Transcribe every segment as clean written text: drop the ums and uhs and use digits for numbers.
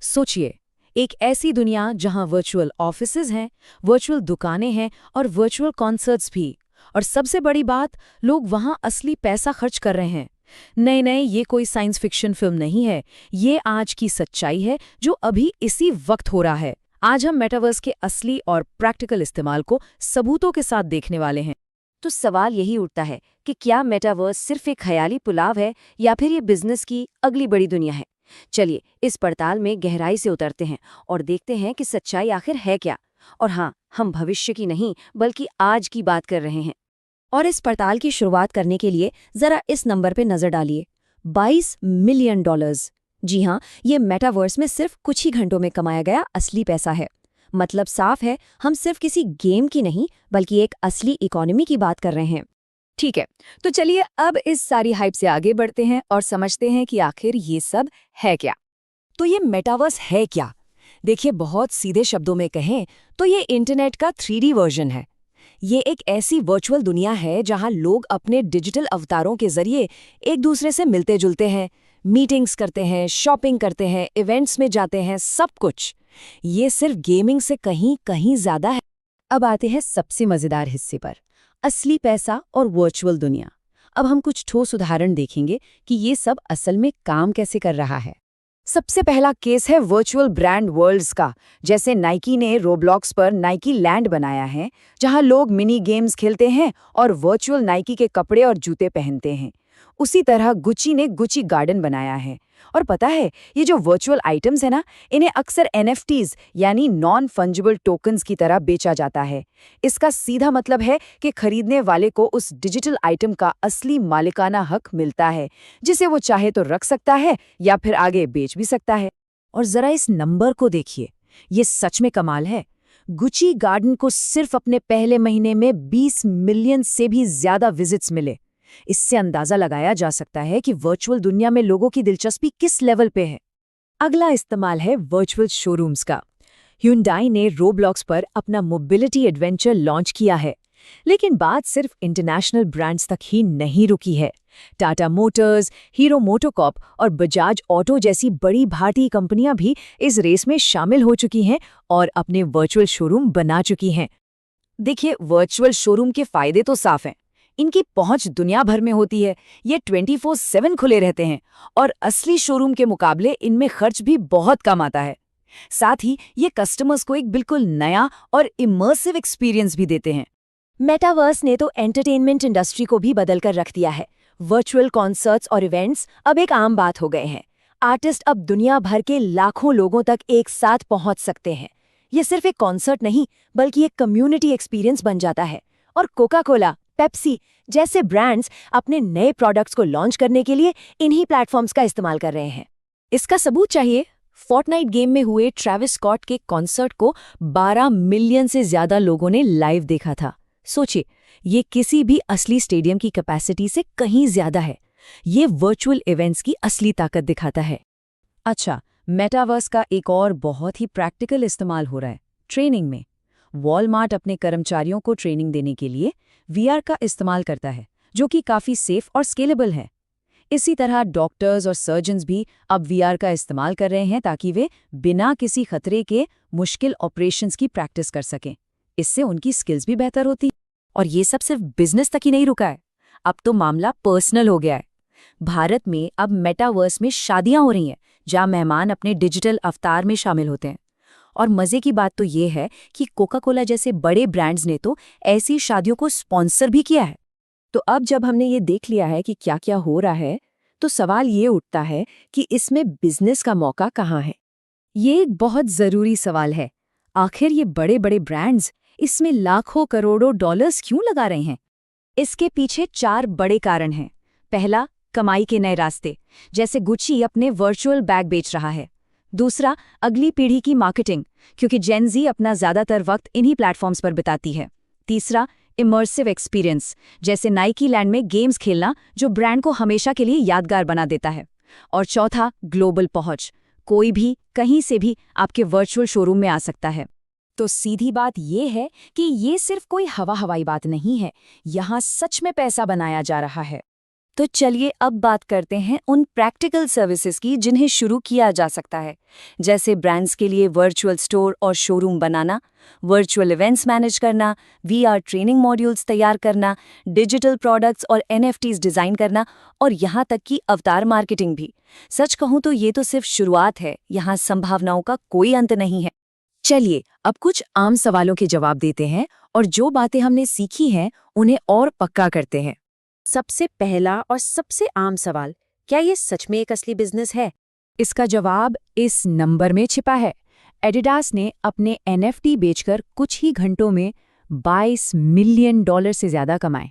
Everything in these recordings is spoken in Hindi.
सोचिए, एक ऐसी दुनिया जहां वर्चुअल ऑफिसेज हैं, वर्चुअल दुकानें हैं और वर्चुअल कॉन्सर्ट्स भी। और सबसे बड़ी बात, लोग वहां असली पैसा खर्च कर रहे हैं। नहीं नहीं, ये कोई साइंस फिक्शन फिल्म नहीं है। ये आज की सच्चाई है जो अभी इसी वक्त हो रहा है। आज हम मेटावर्स के असली और प्रैक्टिकल इस्तेमाल को सबूतों के साथ देखने वाले हैं। तो सवाल यही उठता है कि क्या मेटावर्स सिर्फ एक ख्याली पुलाव है या फिर ये बिजनेस की अगली बड़ी दुनिया है। चलिए इस पड़ताल में गहराई से उतरते हैं और देखते हैं कि सच्चाई आखिर है क्या। और हाँ, हम भविष्य की नहीं बल्कि आज की बात कर रहे हैं। और इस पड़ताल की शुरुआत करने के लिए जरा इस नंबर पे नजर डालिए, $22 मिलियन। जी हाँ, ये मेटावर्स में सिर्फ कुछ ही घंटों में कमाया गया असली पैसा है। मतलब साफ है, हम सिर्फ किसी गेम की नहीं बल्कि एक असली इकोनॉमी की बात कर रहे हैं। ठीक है, तो चलिए अब इस सारी हाइप से आगे बढ़ते हैं और समझते हैं कि आखिर ये सब है क्या। तो ये मेटावर्स है क्या? देखिए, बहुत सीधे शब्दों में कहें तो ये इंटरनेट का 3D वर्जन है। ये एक ऐसी वर्चुअल दुनिया है जहां लोग अपने डिजिटल अवतारों के जरिए एक दूसरे से मिलते जुलते हैं, मीटिंग्स करते हैं, शॉपिंग करते हैं, इवेंट्स में जाते हैं, सब कुछ। ये सिर्फ गेमिंग से कहीं कहीं ज्यादा है। अब आते हैं सबसे मजेदार हिस्से पर, असली पैसा और वर्चुअल दुनिया। अब हम कुछ ठोस उदाहरण देखेंगे कि ये सब असल में काम कैसे कर रहा है। सबसे पहला केस है वर्चुअल ब्रांड वर्ल्ड्स का। जैसे नाइकी ने रोब्लॉक्स पर नाइकी लैंड बनाया है, जहां लोग मिनी गेम्स खेलते हैं और वर्चुअल नाइकी के कपड़े और जूते पहनते हैं। उसी तरह गुची ने गुची गार्डन बनाया है। और पता है, ये जो वर्चुअल आइटम्स है ना, इन्हें अक्सर NFTs यानी नॉन फंजिबल टोकन्स की तरह बेचा जाता है। इसका सीधा मतलब है कि खरीदने वाले को उस डिजिटल आइटम का असली मालिकाना हक मिलता है, जिसे वो चाहे तो रख सकता है या फिर आगे बेच भी सकता है। और जरा इस नंबर को देखिए, ये सच में कमाल है। गुची गार्डन को सिर्फ अपने पहले महीने में 20 मिलियन से भी ज्यादा विजिट्स मिले। इससे अंदाजा लगाया जा सकता है कि वर्चुअल दुनिया में लोगों की दिलचस्पी किस लेवल पे है। अगला इस्तेमाल है वर्चुअल शोरूम्स का। Hyundai ने रोब्लॉक्स पर अपना मोबिलिटी एडवेंचर लॉन्च किया है। लेकिन बात सिर्फ इंटरनेशनल ब्रांड्स तक ही नहीं रुकी है। टाटा मोटर्स, हीरो मोटोकॉर्प और बजाज ऑटो जैसी बड़ी भारतीय कंपनियां भी इस रेस में शामिल हो चुकी हैं और अपने वर्चुअल शोरूम बना चुकी हैं। देखिए, वर्चुअल शोरूम के फायदे तो साफ हैं। इनकी पहुंच दुनिया भर में होती है, ये 24/7 खुले रहते हैं और असली शोरूम के मुकाबले इनमें खर्च भी बहुत कम आता है। साथ ही ये कस्टमर्स को एक बिल्कुल नया और इमर्सिव एक्सपीरियंस भी देते हैं। मेटावर्स ने तो एंटरटेनमेंट इंडस्ट्री को भी बदल कर रख दिया है। वर्चुअल कॉन्सर्ट्स और इवेंट्स अब एक आम बात हो गए हैं। आर्टिस्ट अब दुनिया भर के लाखों लोगों तक एक साथ पहुंच सकते हैं। ये सिर्फ एक कॉन्सर्ट नहीं बल्कि एक कम्युनिटी एक्सपीरियंस बन जाता है। और कोका कोला, पेप्सी जैसे ब्रांड्स अपने नए प्रोडक्ट्स को लॉन्च करने के लिए इन्हीं प्लेटफॉर्म्स का इस्तेमाल कर रहे हैं। इसका सबूत चाहिए? फोर्टनाइट गेम में हुए ट्रैविस स्कॉट के कॉन्सर्ट को 12 मिलियन से ज्यादा लोगों ने लाइव देखा था। सोचिए, ये किसी भी असली स्टेडियम की कैपेसिटी से कहीं ज्यादा है। ये वर्चुअल इवेंट्स की असली ताकत दिखाता है। अच्छा, मेटावर्स का एक और बहुत ही प्रैक्टिकल इस्तेमाल हो रहा है ट्रेनिंग में। वॉलमार्ट अपने कर्मचारियों को ट्रेनिंग देने के लिए VR का इस्तेमाल करता है, जो कि काफ़ी सेफ और स्केलेबल है। इसी तरह डॉक्टर्स और सर्जन्स भी अब VR का इस्तेमाल कर रहे हैं ताकि वे बिना किसी खतरे के मुश्किल ऑपरेशंस की प्रैक्टिस कर सकें। इससे उनकी स्किल्स भी बेहतर होती। और ये सब सिर्फ बिजनेस तक ही नहीं रुका है, अब तो मामला पर्सनल हो गया है। भारत में अब मेटावर्स में शादियां हो रही हैं, जहां मेहमान अपने डिजिटल अवतार में शामिल होते हैं। और मजे की बात तो ये है कि कोका कोला जैसे बड़े ब्रांड्स ने तो ऐसी शादियों को स्पॉन्सर भी किया है। तो अब जब हमने ये देख लिया है कि क्या क्या हो रहा है, तो सवाल ये उठता है कि इसमें बिजनेस का मौका कहाँ है। ये एक बहुत जरूरी सवाल है। आखिर ये बड़े बड़े ब्रांड्स इसमें लाखों करोड़ों डॉलर्स क्यों लगा रहे हैं? इसके पीछे 4 बड़े कारण हैं। पहला, कमाई के नए रास्ते, जैसे गुची अपने वर्चुअल बैग बेच रहा है। दूसरा, अगली पीढ़ी की मार्केटिंग, क्योंकि जेन ज़ी अपना ज़्यादातर वक्त इन्हीं प्लेटफॉर्म्स पर बिताती है। तीसरा, इमर्सिव एक्सपीरियंस, जैसे नाइकी लैंड में गेम्स खेलना, जो ब्रांड को हमेशा के लिए यादगार बना देता है। और चौथा, ग्लोबल पहुंच, कोई भी कहीं से भी आपके वर्चुअल शोरूम में आ सकता है। तो सीधी बात ये है कि ये सिर्फ कोई हवाई बात नहीं है, यहाँ सच में पैसा बनाया जा रहा है। तो चलिए अब बात करते हैं उन प्रैक्टिकल सर्विसेज की जिन्हें शुरू किया जा सकता है, जैसे ब्रांड्स के लिए वर्चुअल स्टोर और शोरूम बनाना, वर्चुअल इवेंट्स मैनेज करना, वीआर ट्रेनिंग मॉड्यूल्स तैयार करना, डिजिटल प्रोडक्ट्स और एनएफटीज डिजाइन करना और यहाँ तक कि अवतार मार्केटिंग भी। सच कहूँ तो ये तो सिर्फ शुरुआत है, यहाँ संभावनाओं का कोई अंत नहीं है। चलिए अब कुछ आम सवालों के जवाब देते हैं और जो बातें हमने सीखी हैं उन्हें और पक्का करते हैं। सबसे पहला और सबसे आम सवाल, क्या ये सच में एक असली बिजनेस है? इसका जवाब इस नंबर में छिपा है। एडिडास ने अपने एनएफटी बेचकर कुछ ही घंटों में $22 मिलियन से ज्यादा कमाए।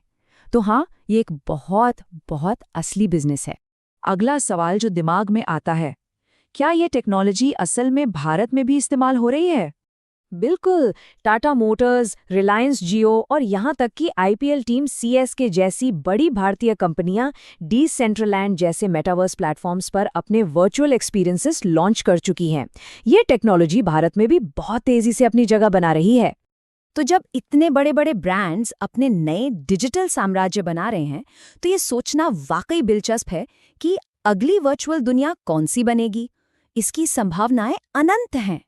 तो हाँ, ये एक बहुत बहुत असली बिजनेस है। अगला सवाल जो दिमाग में आता है, क्या ये टेक्नोलॉजी असल में भारत में भी इस्तेमाल हो रही है? बिल्कुल, टाटा मोटर्स, रिलायंस जियो और यहाँ तक कि आईपीएल टीम सीएसके जैसी बड़ी भारतीय कंपनियां डिसेंट्रलैंड जैसे मेटावर्स प्लेटफॉर्म्स पर अपने वर्चुअल एक्सपीरियंसेस लॉन्च कर चुकी हैं। ये टेक्नोलॉजी भारत में भी बहुत तेजी से अपनी जगह बना रही है। तो जब इतने बड़े बड़े ब्रांड्स अपने नए डिजिटल साम्राज्य बना रहे हैं, तो ये सोचना वाकई दिलचस्प है कि अगली वर्चुअल दुनिया कौन सी बनेगी। इसकी संभावनाएं अनंत हैं।